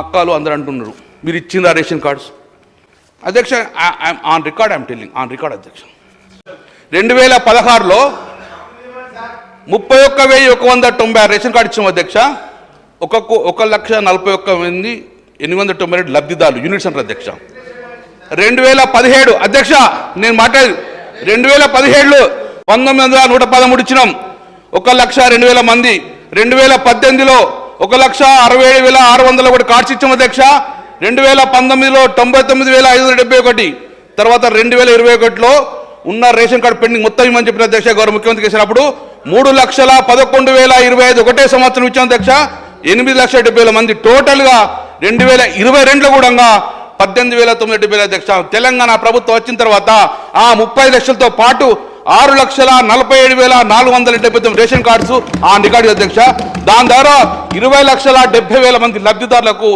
అక్కలు అందరూ అంటున్నారు మీరు ఇచ్చిందా రేషన్ కార్డ్స్. అధ్యక్ష, on record I'm telling, on record అధ్యక్ష. 2016లో 31,190 రేషన్ కార్డు ఇచ్చాం అధ్యక్ష. 1,41,41,892 లబ్ధిదారులు యూనిట్స్ అంటారు అధ్యక్ష. 2017 అధ్యక్ష నేను మాట్లాడి 2017లో 19,113 ఇచ్చినాం, 1,02,000 మంది. 2018లో 1,67,600 కార్డ్స్ ఇచ్చాం అధ్యక్ష. 2019లో 99,571. తర్వాత 2021లో ఉన్న రేషన్ కార్డు పెండింగ్ మొత్తం ఇవ్వమని చెప్పిన అధ్యక్ష గౌరవ ముఖ్యమంత్రి చేసినప్పుడు 3,11,11,000 ఒకటే సంవత్సరం ఇచ్చాం అధ్యక్ష. 8,70,000 మంది టోటల్గా 2022లో కూడా 18,970 అధ్యక్ష. తెలంగాణ ప్రభుత్వం వచ్చిన తర్వాత ఆ 30 లక్షలతో పాటు 6,47,479 రేషన్ కార్డ్స్ ఆ రికార్డు అధ్యక్ష. దాని ద్వారా 20,70,000 మంది లబ్ధిదారులకు